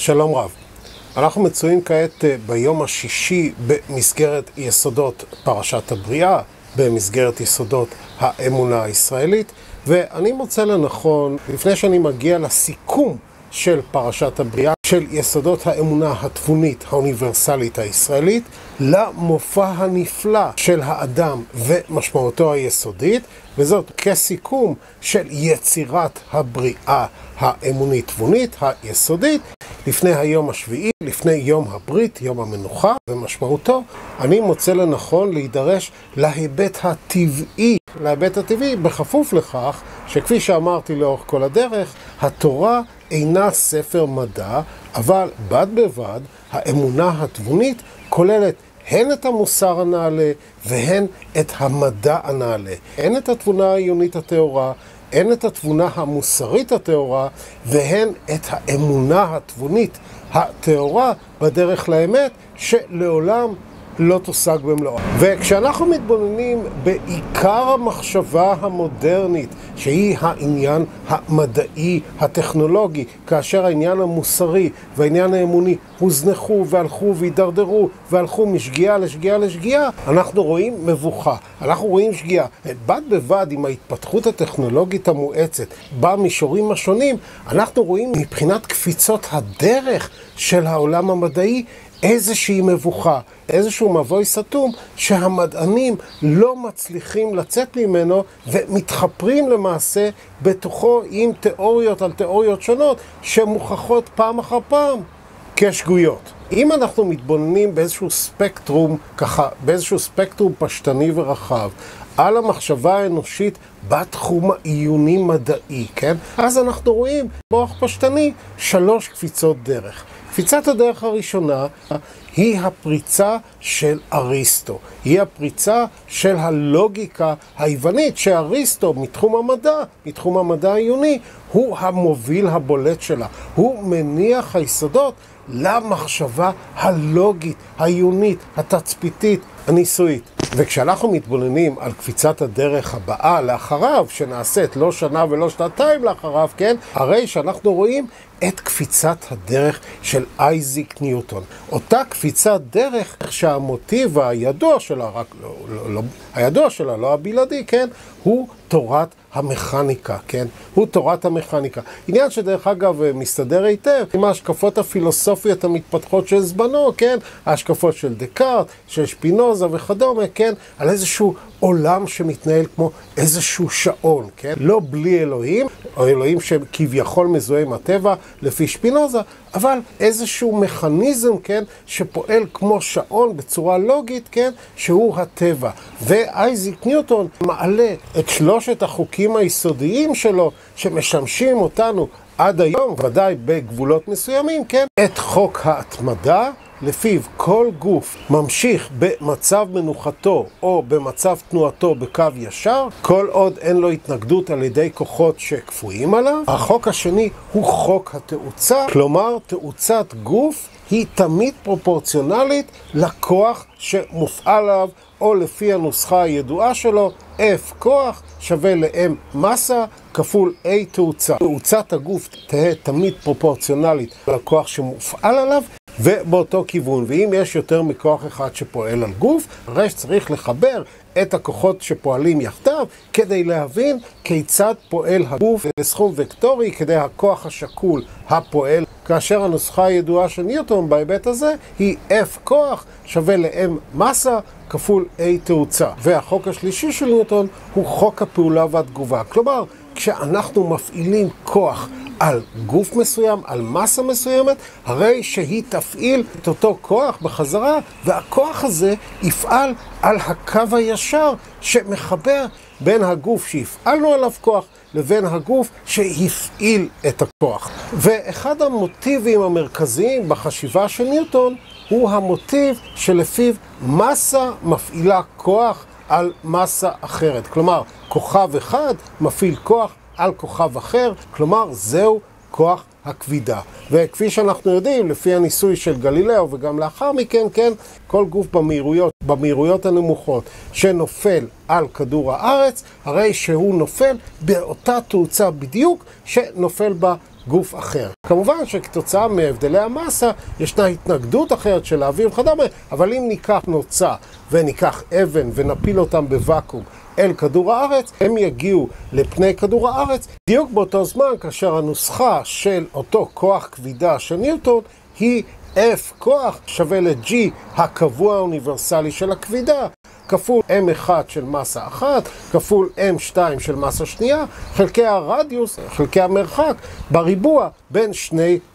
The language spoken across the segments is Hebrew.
שלום רב. אנחנו מצויים כעת ביום השישי במסגרת יסודות פרשת הבריאה, במסגרת יסודות האמונה הישראלית, ואני מוצא לנכון, לפני שאני מגיע לסיכום של פרשת הבריאה, של יסודות האמונה התבונית האוניברסלית הישראלית, למופע הנפלא של האדם ומשמעותו היסודית, וזאת כסיכום של יצירת הבריאה האמונית תבונית היסודית, לפני היום השביעי, לפני יום הברית, יום המנוחה, ומשמעותו, אני מוצא לנכון להידרש להיבט הטבעי, בכפוף לכך שכפי שאמרתי לאורך כל הדרך, התורה אינה ספר מדע, אבל בד בבד האמונה התבונית כוללת הן את המוסר הנעלה והן את המדע הנעלה. הן את התבונה העיונית הטהורה, הן את התבונה המוסרית הטהורה, והן את האמונה התבונית הטהורה בדרך לאמת, שלעולם לא תושג במלואה. וכשאנחנו מתבוננים בעיקר המחשבה המודרנית, שהיא העניין המדעי, הטכנולוגי, כאשר העניין המוסרי והעניין האמוני הוזנחו והלכו והידרדרו והלכו משגיאה לשגיאה לשגיאה, אנחנו רואים מבוכה, אנחנו רואים שגיאה. בד בבד עם ההתפתחות הטכנולוגית המואצת במישורים השונים, אנחנו רואים מבחינת קפיצות הדרך של העולם המדעי איזושהי מבוכה, איזשהו מבוי סתום שהמדענים לא מצליחים לצאת ממנו ומתחפרים למעשה בתוכו עם תיאוריות על תיאוריות שונות שמוכחות פעם אחר פעם כשגויות. אם אנחנו מתבוננים באיזשהו ספקטרום, באיזשהו ספקטרום פשטני ורחב על המחשבה האנושית בתחום העיוני מדעי, כן? אז אנחנו רואים באורח פשטני 3 קפיצות דרך. קפיצת הדרך הראשונה היא הפריצה של אריסטו. היא הפריצה של הלוגיקה היוונית, שאריסטו מתחום המדע העיוני, הוא המוביל הבולט שלה. הוא מניח היסודות למחשבה הלוגית, העיונית, התצפיתית, הניסויית. וכשאנחנו מתבוננים על קפיצת הדרך הבאה לאחריו, שנעשית לא שנה ולא שנתיים לאחריו, כן? הרי שאנחנו רואים את קפיצת הדרך של אייזיק ניוטון. אותה קפיצת דרך שהמוטיב הידוע שלה, הידוע שלה, לא הבלעדי, כן? הוא תורת המכניקה, כן? הוא תורת המכניקה. עניין שדרך אגב מסתדר היטב עם ההשקפות הפילוסופיות המתפתחות של זמנו, כן? ההשקפות של דקארט, של שפינוזה וכדומה, כן? על איזשהו עולם שמתנהל כמו איזשהו שעון, כן? לא בלי אלוהים, או אלוהים שכביכול מזוהה עם הטבע לפי שפינוזה, אבל איזשהו מכניזם, כן? שפועל כמו שעון בצורה לוגית, כן? שהוא הטבע. ואייזיק ניוטון מעלה את 3 החוקים היסודיים שלו שמשמשים אותנו עד היום, ודאי בגבולות מסוימים, כן? את חוק ההתמדה, לפיו כל גוף ממשיך במצב מנוחתו או במצב תנועתו בקו ישר, כל עוד אין לו התנגדות על ידי כוחות שכפויים עליו. החוק השני הוא חוק התאוצה, כלומר תאוצת גוף היא תמיד פרופורציונלית לכוח שמופעל עליו, או לפי הנוסחה הידועה שלו, F כוח שווה ל-M מסה כפול A תאוצה. תאוצת הגוף תהיה תמיד פרופורציונלית לכוח שמופעל עליו, ובאותו כיוון. ואם יש יותר מכוח אחד שפועל על גוף, הרי שצריך לחבר את הכוחות שפועלים יחדיו כדי להבין כיצד פועל הגוף לסכום וקטורי כדי הכוח השקול הפועל, כאשר הנוסחה הידועה של ניוטון בהיבט הזה היא F כוח שווה ל-M מסה כפול A תאוצה. והחוק השלישי של ניוטון הוא חוק הפעולה והתגובה. כלומר, כשאנחנו מפעילים כוח על גוף מסוים, על מסה מסוימת, הרי שהיא תפעיל את אותו כוח בחזרה, והכוח הזה יפעל על הקו הישר שמחבר בין הגוף שהפעלנו עליו כוח לבין הגוף שהפעיל את הכוח. ואחד המוטיבים המרכזיים בחשיבה של ניוטון הוא המוטיב שלפיו מסה מפעילה כוח על מסה אחרת. כלומר, כוכב אחד מפעיל כוח על כוכב אחר, כלומר זהו כוח הכבידה. וכפי שאנחנו יודעים, לפי הניסוי של גלילאו וגם לאחר מכן, כן, כל גוף במהירויות הנמוכות שנופל על כדור הארץ, הרי שהוא נופל באותה תאוצה בדיוק שנופל בה גוף אחר. כמובן שכתוצאה מהבדלי המסה ישנה התנגדות אחרת של האוויר וכדומה, אבל אם ניקח נוצה וניקח אבן ונפיל אותם בוואקום אל כדור הארץ, הם יגיעו לפני כדור הארץ בדיוק באותו זמן כאשר הנוסחה של אותו כוח כבידה של ניוטון היא F כוח שווה ל-G הקבוע האוניברסלי של הכבידה, כפול M1 של מסה אחת, כפול M2 של מסה שנייה, חלקי הרדיוס, חלקי המרחק, בריבוע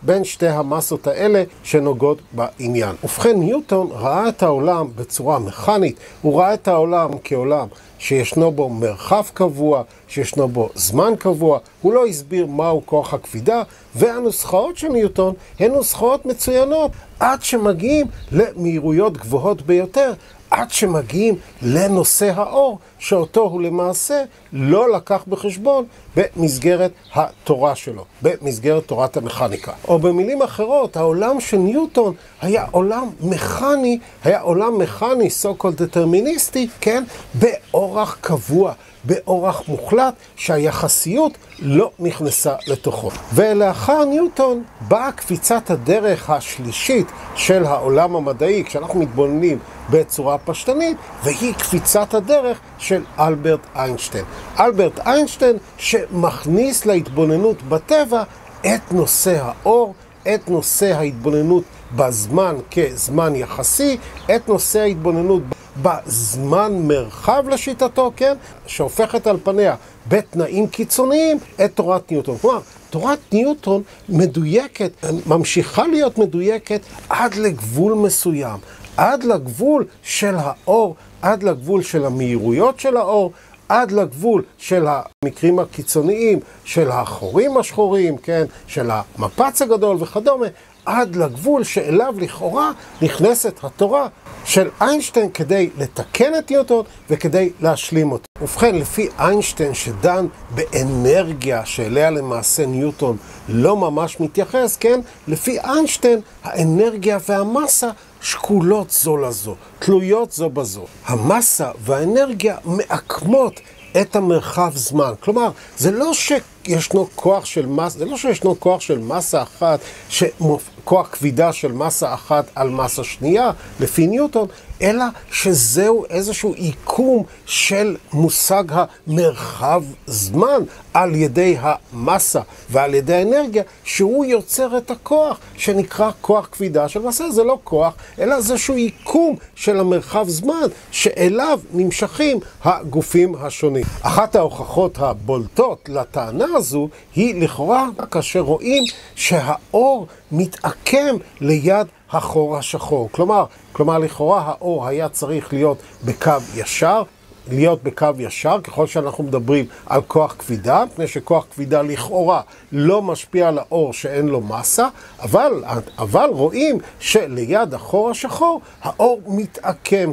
בין שתי המסות האלה שנוגעות בעניין. ובכן, ניוטון ראה את העולם בצורה מכנית, הוא ראה את העולם כעולם שישנו בו מרחב קבוע, שישנו בו זמן קבוע, הוא לא הסביר מהו כוח הכבידה, והנוסחאות של ניוטון הן נוסחאות מצוינות, עד שמגיעים למהירויות גבוהות ביותר, עד שמגיעים לנושא האור, שאותו הוא למעשה לא לקח בחשבון במסגרת התורה שלו, במסגרת תורת המכניקה. או במילים אחרות, העולם של ניוטון היה עולם מכני, so called דטרמיניסטי, כן? באורח קבוע, באורח מוחלט, שהיחסיות לא נכנסה לתוכו. ולאחר ניוטון באה קפיצת הדרך השלישית של העולם המדעי, כשאנחנו מתבוננים בצורה פשטנית, והיא קפיצת הדרך של אלברט איינשטיין. אלברט איינשטיין שמכניס להתבוננות בטבע את נושא האור, את נושא ההתבוננות בזמן כזמן יחסי, את נושא ההתבוננות בזמן מרחב לשיטתו, כן? שהופכת על פניה בתנאים קיצוניים את תורת ניוטון. כלומר, תורת ניוטון מדויקת, ממשיכה להיות מדויקת עד לגבול מסוים, עד לגבול של האור, עד לגבול של המהירויות של האור, עד לגבול של המקרים הקיצוניים, של החורים השחורים, כן? של המפץ הגדול וכדומה, עד לגבול שאליו לכאורה נכנסת התורה של איינשטיין כדי לתקן את ניוטון וכדי להשלים אותו. ובכן, לפי איינשטיין שדן באנרגיה שאליה למעשה ניוטון לא ממש מתייחס, כן? לפי איינשטיין האנרגיה והמסה שקולות זו לזו, תלויות זו בזו. המסה והאנרגיה מעקמות את המרחב זמן. כלומר, זה לא שישנו כוח של מסה, זה לא שישנו כוח של מסה אחת, כוח כבידה של מסה אחת על מסה שנייה, לפי ניוטון, אלא שזהו איזשהו עיקום של מושג המרחב זמן על ידי המסה ועל ידי האנרגיה, שהוא יוצר את הכוח שנקרא כוח כבידה של מסה. זה לא כוח, אלא איזשהו עיקום של המרחב זמן שאליו נמשכים הגופים השונים. אחת ההוכחות הבולטות לטענה הזו היא לכאורה כאשר רואים שהאור מתעקם ליד החור השחור. כלומר לכאורה האור היה צריך להיות בקו ישר, ככל שאנחנו מדברים על כוח כבידה, מפני שכוח כבידה לכאורה לא משפיע על האור שאין לו מסה, אבל רואים שליד החור השחור האור מתעקם,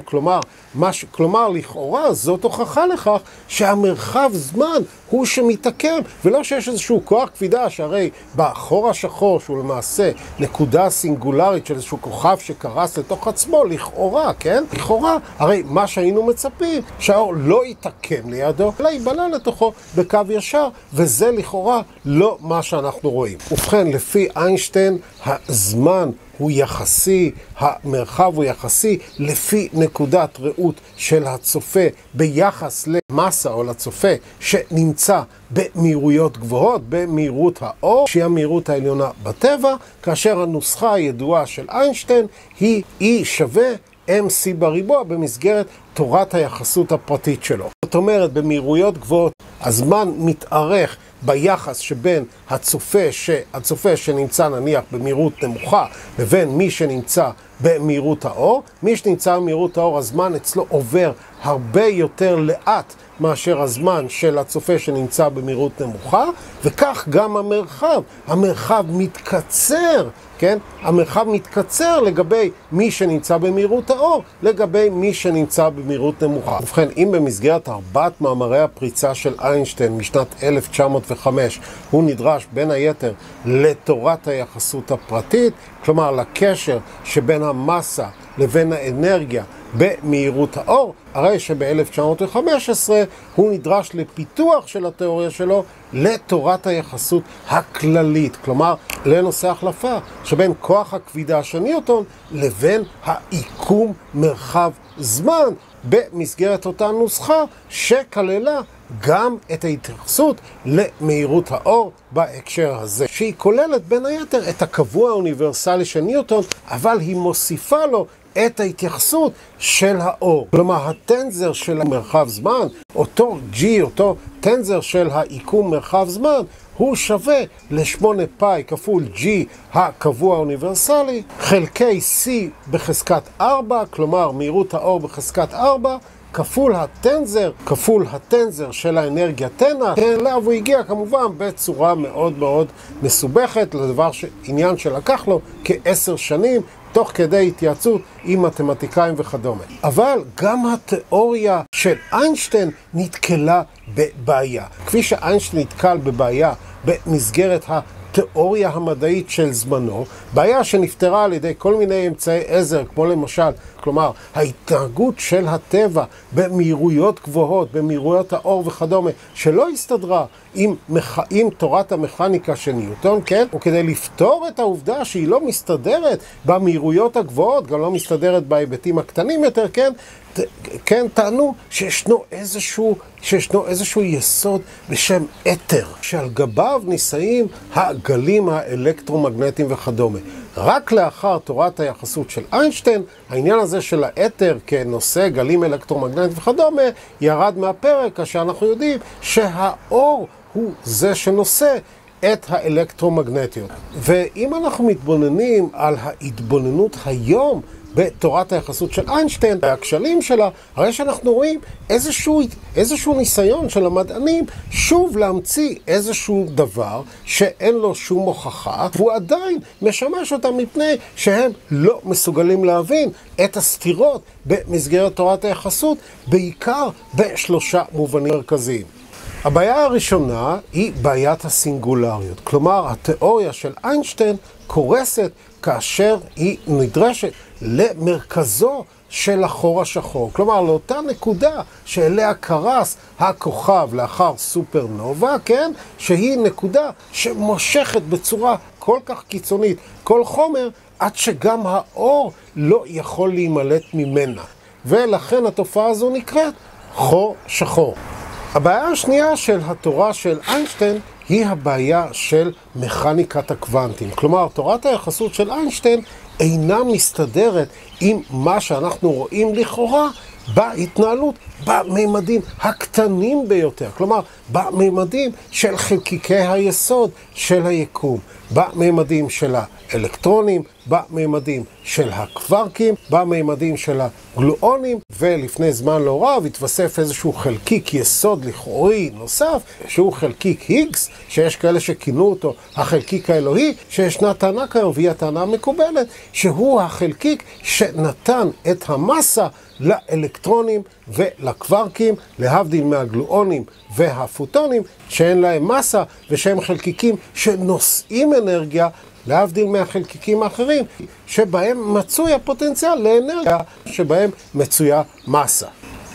כלומר לכאורה זאת הוכחה לכך שהמרחב זמן הוא שמתעקם, ולא שיש איזשהו כוח כבידה, שהרי בחור השחור שהוא למעשה נקודה סינגולרית של איזשהו כוכב שקרס לתוך עצמו, לכאורה, כן? לכאורה, הרי מה שהיינו מצפים, שהאור לא יתעקם לידו, אלא ייבלע לתוכו בקו ישר, וזה לכאורה לא מה שאנחנו רואים. ובכן, לפי איינשטיין, הזמן הוא יחסי, המרחב הוא יחסי לפי נקודת ראות של הצופה ביחס למסה או לצופה שנמצא במהירויות גבוהות, במהירות האור, שהיא המהירות העליונה בטבע, כאשר הנוסחה הידועה של איינשטיין היא E שווה MC בריבוע במסגרת תורת היחסות הפרטית שלו. זאת אומרת, במהירויות גבוהות הזמן מתארך ביחס שבין הצופה שנמצא נניח במהירות נמוכה לבין מי שנמצא במהירות האור. מי שנמצא במהירות האור, הזמן אצלו עובר הרבה יותר לאט מאשר הזמן של הצופה שנמצא במהירות נמוכה, וכך גם המרחב מתקצר, כן? המרחב מתקצר לגבי מי שנמצא במהירות האור, לגבי מי שנמצא במהירות נמוכה. ובכן, אם במסגרת 4 מאמרי הפריצה של איינשטיין משנת 1905, הוא נדרש בין היתר לתורת היחסות הפרטית, כלומר לקשר שבין המסה לבין האנרגיה במהירות האור, הרי שב-1915 הוא נדרש לפיתוח של התיאוריה שלו לתורת היחסות הכללית, כלומר לנושא החלפה שבין כוח הכבידה של ניוטון לבין העיקום מרחב זמן במסגרת אותה נוסחה שכללה גם את ההתייחסות למהירות האור בהקשר הזה, שהיא כוללת בין היתר את הקבוע האוניברסלי של ניוטון, אבל היא מוסיפה לו את ההתייחסות של האור. כלומר, הטנזר של המרחב זמן, אותו G, אותו טנזר של העיקום מרחב זמן, הוא שווה ל8 פאי כפול G הקבוע האוניברסלי, חלקי C בחזקת 4, כלומר מהירות האור בחזקת 4, כפול הטנזר של האנרגיה תנע, אליו הוא הגיע כמובן בצורה מאוד מאוד מסובכת, לדבר עניין שלקח לו כ10 שנים, תוך כדי התייעצות עם מתמטיקאים וכדומה. אבל גם התיאוריה של איינשטיין נתקלה בבעיה. כפי שאיינשטיין נתקל בבעיה במסגרת התיאוריה המדעית של זמנו, בעיה שנפתרה על ידי כל מיני אמצעי עזר, כמו למשל, כלומר, ההתנהגות של הטבע במהירויות גבוהות, במהירויות האור וכדומה, שלא הסתדרה עם תורת המכניקה של ניוטון, כן? וכדי לפתור את העובדה שהיא לא מסתדרת במהירויות הגבוהות, גם לא מסתדרת בהיבטים הקטנים יותר, כן, טענו שישנו איזשהו יסוד בשם אתר, שעל גביו נישאים הגלים האלקטרומגנטיים וכדומה. רק לאחר תורת היחסות של איינשטיין, העניין הזה של האתר כנושא גלים אלקטרומגנטיים וכדומה, ירד מהפרק, כאשר אנחנו יודעים שהאור הוא זה שנושא את האלקטרומגנטיות. ואם אנחנו מתבוננים על ההתבוננות היום בתורת היחסות של איינשטיין, והכשלים שלה, הרי שאנחנו רואים איזשהו ניסיון של המדענים שוב להמציא איזשהו דבר שאין לו שום הוכחה, והוא עדיין משמש אותם מפני שהם לא מסוגלים להבין את הסתירות במסגרת תורת היחסות, בעיקר בשלושה מובנים מרכזיים. הבעיה הראשונה היא בעיית הסינגולריות, כלומר התיאוריה של איינשטיין קורסת כאשר היא נדרשת למרכזו של החור השחור, כלומר לאותה נקודה שאליה קרס הכוכב לאחר סופרנובה, כן? שהיא נקודה שמושכת בצורה כל כך קיצונית כל חומר עד שגם האור לא יכול להימלט ממנה, ולכן התופעה הזו נקראת חור שחור. הבעיה השנייה של התורה של איינשטיין היא הבעיה של מכניקת הקוונטים. כלומר, תורת היחסות של איינשטיין אינה מסתדרת עם מה שאנחנו רואים לכאורה בהתנהלות בממדים הקטנים ביותר. כלומר, בממדים של חלקיקי היסוד של היקום, בממדים של האלקטרונים, בממדים של הקווארקים, בממדים של הגלואונים, ולפני זמן לא רב התווסף איזשהו חלקיק יסוד לכאורי נוסף, שהוא חלקיק היגס, שיש כאלה שכינו אותו החלקיק האלוהי, שישנה טענה כיום, והיא הטענה המקובלת, שהוא החלקיק שנתן את המסה לאלקטרונים ולקווארקים, להבדיל מהגלואונים והפוטונים, שאין להם מסה ושהם חלקיקים שנושאים אנרגיה, להבדיל מהחלקיקים האחרים, שבהם מצוי הפוטנציאל לאנרגיה, שבהם מצויה מסה.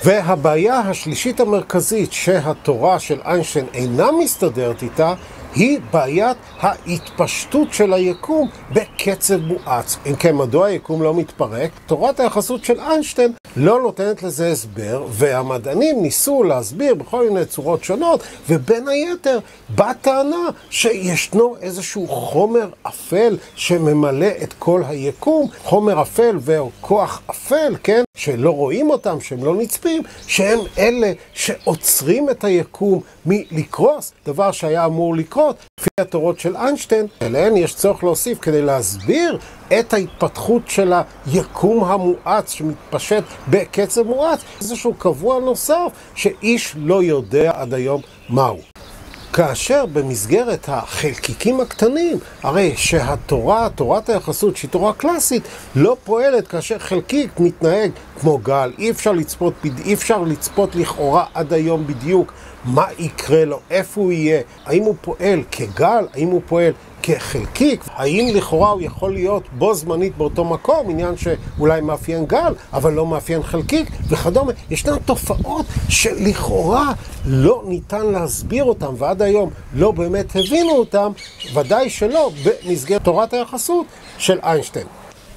והבעיה השלישית המרכזית שהתורה של איינשטיין אינה מסתדרת איתה, היא בעיית ההתפשטות של היקום בקצב מואץ. אם כן, מדוע היקום לא מתפרק? תורת היחסות של איינשטיין לא נותנת לזה הסבר, והמדענים ניסו להסביר בכל מיני צורות שונות, ובין היתר בטענה שישנו איזשהו חומר אפל שממלא את כל היקום, חומר אפל וכוח אפל, כן? שלא רואים אותם, שהם לא נצפים, שהם אלה שעוצרים את היקום מלקרוס, דבר שהיה אמור לקרות לפי התורות של איינשטיין. אליהן יש צורך להוסיף כדי להסביר את ההתפתחות של היקום המואץ שמתפשט בקצב מואץ, איזשהו קבוע נוסף שאיש לא יודע עד היום מהו. כאשר במסגרת החלקיקים הקטנים, הרי תורת היחסות שהיא תורה קלאסית, לא פועלת כאשר חלקיק מתנהג כמו גל. אי אפשר לצפות לכאורה עד היום בדיוק מה יקרה לו, איפה הוא יהיה, האם הוא פועל כגל, האם הוא פועל כחלקיק, האם לכאורה הוא יכול להיות בו זמנית באותו מקום, עניין שאולי מאפיין גל, אבל לא מאפיין חלקיק, וכדומה. ישנן תופעות שלכאורה לא ניתן להסביר אותם, ועד היום לא באמת הבינו אותם, ודאי שלא במסגרת תורת היחסות של איינשטיין.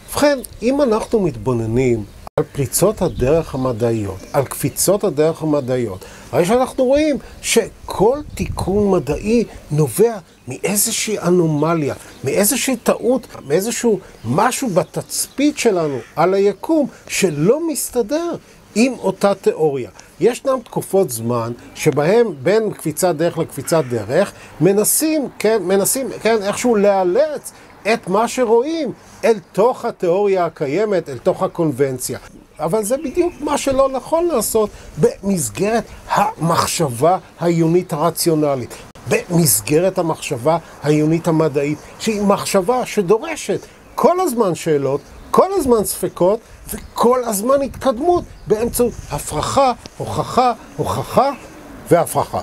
ובכן, אם אנחנו מתבוננים על פריצות הדרך המדעיות, על קפיצות הדרך המדעיות, הרי שאנחנו רואים שכל תיקון מדעי נובע מאיזושהי אנומליה, מאיזושהי טעות, מאיזשהו משהו בתצפית שלנו על היקום שלא מסתדר עם אותה תיאוריה. ישנם תקופות זמן שבהם בין קפיצת דרך לקפיצת דרך מנסים איכשהו לאלץ את מה שרואים אל תוך התיאוריה הקיימת, אל תוך הקונבנציה. אבל זה בדיוק מה שלא נכון לעשות במסגרת המחשבה העיונית הרציונלית, במסגרת המחשבה העיונית המדעית, שהיא מחשבה שדורשת כל הזמן שאלות, כל הזמן ספקות וכל הזמן התקדמות באמצעות הפרחה, הוכחה והפרחה.